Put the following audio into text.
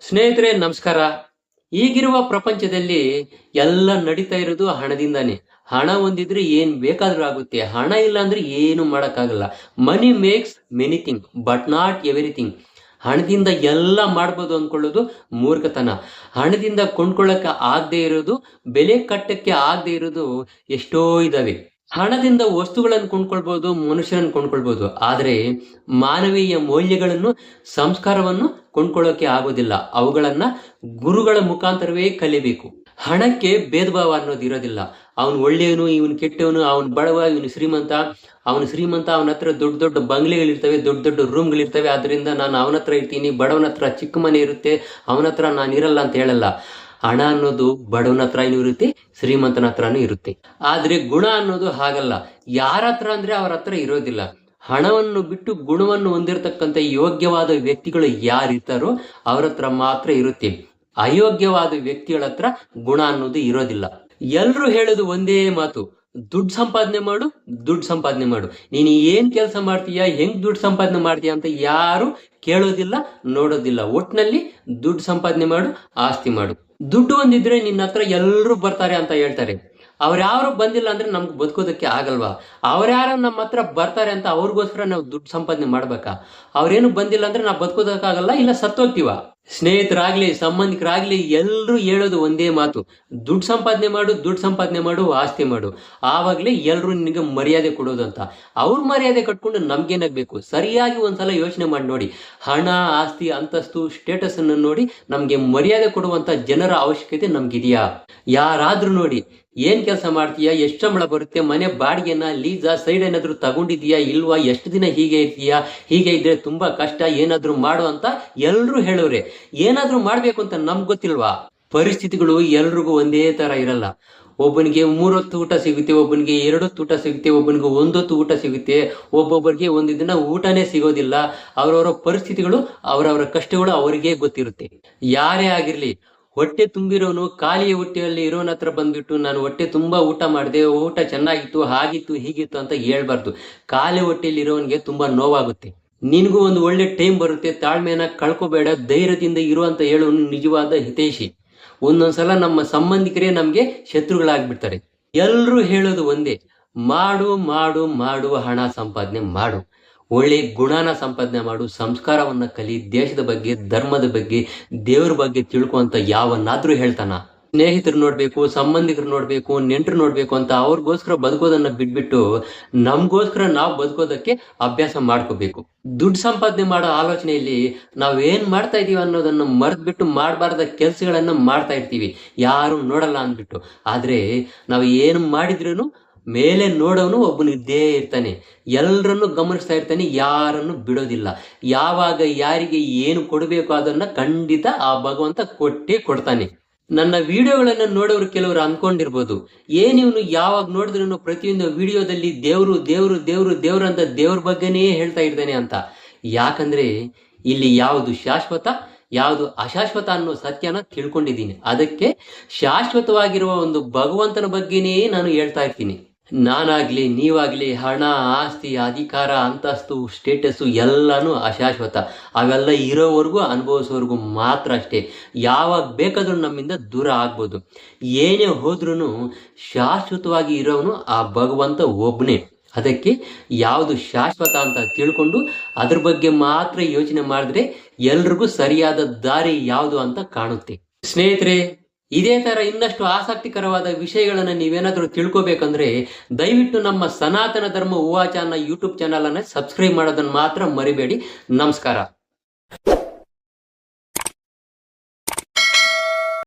ಸ್ನೇಹಿತರೆ ನಮಸ್ಕಾರ. ಈಗಿರುವ ಪ್ರಪಂಚದಲ್ಲಿ ಎಲ್ಲ ನಡೀತಾ ಇರೋದು ಹಣದಿಂದಾನೆ. ಹಣ ಒಂದಿದ್ರೆ ಏನ್ ಬೇಕಾದ್ರೂ ಆಗುತ್ತೆ. ಹಣ ಇಲ್ಲ ಅಂದ್ರೆ ಏನು ಮಾಡಕ್ಕಾಗಲ್ಲ. Money makes many thing but not everything. ಹಣದಿಂದ ಎಲ್ಲ ಮಾಡ್ಬೋದು ಅಂದ್ಕೊಳ್ಳೋದು ಮೂರ್ಖತನ. ಹಣದಿಂದ ಕೊಂಡ್ಕೊಳ್ಳಕ್ಕೆ ಆಗದೆ ಇರೋದು, ಬೆಲೆ ಕಟ್ಟಕ್ಕೆ ಆಗದೆ ಇರೋದು ಎಷ್ಟೋ ಇದಾವೆ. ಹಣದಿಂದ ವಸ್ತುಗಳನ್ನು ಕೊಂಡ್ಕೊಳ್ಬಹುದು, ಮನುಷ್ಯರನ್ನು ಕೊಂಡ್ಕೊಳ್ಬಹುದು, ಆದ್ರೆ ಮಾನವೀಯ ಮೌಲ್ಯಗಳನ್ನು, ಸಂಸ್ಕಾರವನ್ನು ಕೊಂಡ್ಕೊಳ್ಳೋಕೆ ಆಗೋದಿಲ್ಲ. ಅವುಗಳನ್ನ ಗುರುಗಳ ಮುಖಾಂತರವೇ ಕಲಿಬೇಕು. ಹಣಕ್ಕೆ ಭೇದ ಭಾವ ಅನ್ನೋದು ಇರೋದಿಲ್ಲ. ಅವನು ಒಳ್ಳೆಯವನು, ಇವನು ಕೆಟ್ಟವನು, ಅವನು ಬಡವ, ಇವನು ಶ್ರೀಮಂತ. ಅವನ ಹತ್ರ ದೊಡ್ಡ ದೊಡ್ಡ ಬಂಗ್ಲೆಗಳಿರ್ತವೆ, ದೊಡ್ಡ ದೊಡ್ಡ ರೂಮ್ಗಳಿರ್ತವೆ, ಆದ್ರಿಂದ ನಾನು ಅವನ ಹತ್ರ ಇರ್ತೀನಿ. ಬಡವನ ಹತ್ರ ಚಿಕ್ಕ ಮನೆ ಇರುತ್ತೆ, ಅವನ ಹತ್ರ ನಾನು ಇರಲ್ಲ ಅಂತ ಹೇಳಲ್ಲ. ಹಣ ಅನ್ನೋದು ಬಡವನ ಹತ್ರನೂ ಇರುತ್ತೆ, ಶ್ರೀಮಂತನ ಹತ್ರನೂ ಇರುತ್ತೆ. ಆದ್ರೆ ಗುಣ ಅನ್ನೋದು ಹಾಗಲ್ಲ. ಯಾರ ಹತ್ರ ಅಂದ್ರೆ ಅವ್ರ ಹತ್ರ ಇರೋದಿಲ್ಲ. ಹಣವನ್ನು ಬಿಟ್ಟು ಗುಣವನ್ನು ಹೊಂದಿರತಕ್ಕಂಥ ಯೋಗ್ಯವಾದ ವ್ಯಕ್ತಿಗಳು ಯಾರಿರ್ತಾರೋ ಅವ್ರ ಹತ್ರ ಮಾತ್ರ ಇರುತ್ತೆ. ಅಯೋಗ್ಯವಾದ ವ್ಯಕ್ತಿಗಳ ಹತ್ರ ಗುಣ ಅನ್ನೋದು ಇರೋದಿಲ್ಲ. ಎಲ್ರು ಹೇಳೋದು ಒಂದೇ ಮಾತು: ದುಡ್ಡು ಸಂಪಾದನೆ ಮಾಡು, ದುಡ್ಡು ಸಂಪಾದನೆ ಮಾಡು. ನೀನು ಏನ್ ಕೆಲಸ ಮಾಡ್ತೀಯಾ, ಹೆಂಗ್ ದುಡ್ಡು ಸಂಪಾದನೆ ಮಾಡ್ತೀಯ ಅಂತ ಯಾರು ಕೇಳೋದಿಲ್ಲ, ನೋಡೋದಿಲ್ಲ. ಒಟ್ನಲ್ಲಿ ದುಡ್ಡು ಸಂಪಾದನೆ ಮಾಡು, ಆಸ್ತಿ ಮಾಡು. ದುಡ್ಡು ಒಂದಿದ್ರೆ ನಿನ್ನ ಹತ್ರ ಎಲ್ರು ಬರ್ತಾರೆ ಅಂತ ಹೇಳ್ತಾರೆ. ಅವ್ರ್ಯಾರು ಬಂದಿಲ್ಲ ಅಂದ್ರೆ ನಮ್ಗೆ ಬದುಕೋದಕ್ಕೆ ಆಗಲ್ವಾ? ಅವ್ರ್ಯಾರು ನಮ್ಮ ಹತ್ರ ಬರ್ತಾರೆ ಅಂತ ಅವ್ರಿಗೋಸ್ಕರ ನಾವು ದುಡ್ಡು ಸಂಪಾದನೆ ಮಾಡ್ಬೇಕಾ? ಅವ್ರೇನು ಬಂದಿಲ್ಲ ಅಂದ್ರೆ ನಾವು ಬದುಕೋದಕ್ಕಾಗಲ್ಲ, ಇಲ್ಲ ಸತ್ತೋಗ್ತೀವ. ಸ್ನೇಹಿತರಾಗ್ಲಿ, ಸಂಬಂಧಿಕರಾಗ್ಲಿ, ಎಲ್ರು ಹೇಳೋದು ಒಂದೇ ಮಾತು: ದುಡ್ಡು ಸಂಪಾದನೆ ಮಾಡು, ದುಡ್ಡು ಸಂಪಾದನೆ ಮಾಡು, ಆಸ್ತಿ ಮಾಡು. ಆವಾಗ್ಲೇ ಎಲ್ರು ನಿನಗೆ ಮರ್ಯಾದೆ ಕೊಡೋದು ಅಂತ. ಅವ್ರ ಮರ್ಯಾದೆ ಕಟ್ಕೊಂಡು ನಮ್ಗೇನಾಗ್ಬೇಕು? ಸರಿಯಾಗಿ ಒಂದ್ಸಲ ಯೋಚನೆ ಮಾಡಿ ನೋಡಿ. ಹಣ, ಆಸ್ತಿ, ಅಂತಸ್ತು, ಸ್ಟೇಟಸ್ ಅನ್ನು ನೋಡಿ ನಮ್ಗೆ ಮರ್ಯಾದೆ ಕೊಡುವಂತ ಜನರ ಅವಶ್ಯಕತೆ ನಮ್ಗಿದೆಯಾ? ಯಾರಾದ್ರೂ ನೋಡಿ, ಏನ್ ಕೆಲಸ ಮಾಡ್ತೀಯಾ, ಎಷ್ಟು ಸಂಬಳ ಬರುತ್ತೆ, ಮನೆ ಬಾಡಿಗೆನ, ಲೀಸಾ, ಸೈಡ್ ಏನಾದ್ರು ತಗೊಂಡಿದ್ಯಾ ಇಲ್ವಾ, ಎಷ್ಟು ದಿನ ಹೀಗೆ ಇರ್ತೀಯಾ, ಹೀಗೆ ಇದ್ರೆ ತುಂಬಾ ಕಷ್ಟ, ಏನಾದ್ರು ಮಾಡು ಅಂತ ಎಲ್ರು ಹೇಳೋರೆ. ಏನಾದ್ರೂ ಮಾಡ್ಬೇಕು ಅಂತ ನಮ್ಗೆ ಗೊತ್ತಿಲ್ವಾ? ಪರಿಸ್ಥಿತಿಗಳು ಎಲ್ರಿಗೂ ಒಂದೇ ತರ ಇರಲ್ಲ. ಒಬ್ಬನಿಗೆ 3 ಹೊತ್ತು ಊಟ ಸಿಗುತ್ತೆ, ಒಬ್ಬನಿಗೆ 2 ಹೊತ್ತು ಊಟ ಸಿಗುತ್ತೆ, ಒಬ್ಬನಿಗೆ 1 ಹೊತ್ತು ಊಟ ಸಿಗುತ್ತೆ, ಒಬ್ಬೊಬ್ಬರಿಗೆ ಒಂದು ದಿನ ಊಟನೇ ಸಿಗೋದಿಲ್ಲ. ಅವರವರ ಪರಿಸ್ಥಿತಿಗಳು, ಅವರವರ ಕಷ್ಟಗಳು ಅವರಿಗೆ ಗೊತ್ತಿರುತ್ತೆ. ಯಾರೇ ಆಗಿರ್ಲಿ, ಹೊಟ್ಟೆ ತುಂಬಿರೋನು ಖಾಲಿಯ ಹೊಟ್ಟೆಯಲ್ಲಿ ಇರೋನ ಹತ್ರ ಬಂದ್ಬಿಟ್ಟು ನಾನು ಹೊಟ್ಟೆ ತುಂಬಾ ಊಟ ಮಾಡಿದೆ, ಊಟ ಚೆನ್ನಾಗಿತ್ತು, ಹಾಗಿತ್ತು, ಹೀಗಿತ್ತು ಅಂತ ಹೇಳ್ಬಾರ್ದು. ಖಾಲಿ ಹೊಟ್ಟೆಯಲ್ಲಿ ಇರೋನ್ಗೆ ತುಂಬಾ ನೋವಾಗುತ್ತೆ. ನಿನ್ಗೂ ಒಂದು ಒಳ್ಳೆ ಟೈಮ್ ಬರುತ್ತೆ. ತಾಳ್ಮೆನ ಕಳ್ಕೋಬೇಡ, ಧೈರ್ಯದಿಂದ ಇರುವಂತ ಹೇಳೋನು ನಿಜವಾದ ಹಿತೈಷಿ. ಒಂದೊಂದ್ಸಲ ನಮ್ಮ ಸಂಬಂಧಿಕರೇ ನಮ್ಗೆ ಶತ್ರುಗಳಾಗ್ಬಿಡ್ತಾರೆ. ಎಲ್ರು ಹೇಳೋದು ಒಂದೇ: ಮಾಡು ಮಾಡು ಮಾಡು, ಹಣ ಸಂಪಾದನೆ ಮಾಡು, ಒಳ್ಳೆ ಗುಣನ ಸಂಪಾದನೆ ಮಾಡು, ಸಂಸ್ಕಾರವನ್ನ ಕಲಿ, ದೇಶದ ಬಗ್ಗೆ, ಧರ್ಮದ ಬಗ್ಗೆ, ದೇವ್ರ ಬಗ್ಗೆ ತಿಳ್ಕೊ ಅಂತ ಯಾವನ್ನಾದ್ರೂ ಹೇಳ್ತಾನ? ಸ್ನೇಹಿತರು ನೋಡ್ಬೇಕು, ಸಂಬಂಧಿಕರು ನೋಡ್ಬೇಕು, ನೆಂಟರು ನೋಡ್ಬೇಕು ಅಂತ ಅವ್ರಿಗೋಸ್ಕರ ಬದುಕೋದನ್ನ ಬಿಟ್ಬಿಟ್ಟು ನಮ್ಗೋಸ್ಕರ ನಾವು ಬದುಕೋದಕ್ಕೆ ಅಭ್ಯಾಸ ಮಾಡ್ಕೋಬೇಕು. ದುಡ್ಡು ಸಂಪಾದನೆ ಮಾಡೋ ಆಲೋಚನೆಯಲ್ಲಿ ನಾವೇನ್ ಮಾಡ್ತಾ ಇದೀವಿ ಅನ್ನೋದನ್ನ ಮರೆದ್ಬಿಟ್ಟು ಮಾಡಬಾರ್ದ ಕೆಲ್ಸಗಳನ್ನ ಮಾಡ್ತಾ ಇರ್ತೀವಿ, ಯಾರು ನೋಡಲ್ಲ ಅಂದ್ಬಿಟ್ಟು. ಆದ್ರೆ ನಾವು ಏನು ಮಾಡಿದ್ರೂ ಮೇಲೆ ನೋಡೋನು ಒಬ್ಬನು ಇದ್ದೇ ಇರ್ತಾನೆ. ಎಲ್ಲರನ್ನು ಗಮನಿಸ್ತಾ ಇರ್ತಾನೆ, ಯಾರನ್ನು ಬಿಡೋದಿಲ್ಲ. ಯಾವಾಗ ಯಾರಿಗೆ ಏನು ಕೊಡಬೇಕು ಅದನ್ನ ಖಂಡಿತ ಆ ಭಗವಂತ ಕೊಟ್ಟೇ ಕೊಡ್ತಾನೆ. ನನ್ನ ವಿಡಿಯೋಗಳನ್ನ ನೋಡೋರು ಕೆಲವರು ಅನ್ಕೊಂಡಿರ್ಬೋದು, ಇವನು ಯಾವಾಗ ನೋಡಿದ್ರು ಪ್ರತಿಯೊಂದು ವಿಡಿಯೋದಲ್ಲಿ ದೇವ್ರು ದೇವ್ರು ದೇವ್ರು ದೇವ್ರು ಅಂತ ದೇವ್ರ ಬಗ್ಗೆನೇ ಹೇಳ್ತಾ ಇರ್ತಾನೆ ಅಂತ. ಯಾಕಂದ್ರೆ ಇಲ್ಲಿ ಯಾವುದು ಶಾಶ್ವತ, ಯಾವುದು ಅಶಾಶ್ವತ ಅನ್ನೋ ಸತ್ಯನ ತಿಳ್ಕೊಂಡಿದ್ದೀನಿ. ಅದಕ್ಕೆ ಶಾಶ್ವತವಾಗಿರುವ ಒಂದು ಭಗವಂತನ ಬಗ್ಗೆನೇ ನಾನು ಹೇಳ್ತಾ ಇರ್ತೀನಿ. ನಾನಾಗ್ಲಿ, ನೀವಾಗ್ಲಿ, ಹಣ, ಆಸ್ತಿ, ಅಧಿಕಾರ, ಅಂತಸ್ತು, ಸ್ಟೇಟಸ್ಸು ಎಲ್ಲಾನು ಅಶಾಶ್ವತ. ಅವೆಲ್ಲ ಇರೋವರೆಗೂ, ಅನುಭವಿಸೋವರೆಗೂ ಮಾತ್ರ ಅಷ್ಟೇ. ಯಾವಾಗ ಬೇಕಾದ್ರೂ ನಮ್ಮಿಂದ ದೂರ ಆಗ್ಬೋದು. ಏನೇ ಹೋದ್ರೂ ಶಾಶ್ವತವಾಗಿ ಇರೋನು ಆ ಭಗವಂತ ಒಬ್ಬನೇ. ಅದಕ್ಕೆ ಯಾವುದು ಶಾಶ್ವತ ಅಂತ ತಿಳ್ಕೊಂಡು ಅದ್ರ ಬಗ್ಗೆ ಮಾತ್ರ ಯೋಚನೆ ಮಾಡಿದ್ರೆ ಎಲ್ರಿಗೂ ಸರಿಯಾದ ದಾರಿ ಯಾವುದು ಅಂತ ಕಾಣುತ್ತೆ. ಸ್ನೇಹಿತರೆ, ಇದೇ ತರ ಇನ್ನಷ್ಟು ಆಸಕ್ತಿಕರವಾದ ವಿಷಯಗಳನ್ನ ನೀವೇನಾದ್ರೂ ತಿಳ್ಕೊಬೇಕಂದ್ರೆ ದಯವಿಟ್ಟು ನಮ್ಮ ಸನಾತನ ಧರ್ಮ ಉವಾಚ ಯೂಟ್ಯೂಬ್ ಚಾನಲ್ ಅನ್ನ ಸಬ್ಸ್ಕ್ರೈಬ್ ಮಾಡೋದನ್ನ ಮಾತ್ರ ಮರಿಬೇಡಿ. ನಮಸ್ಕಾರ.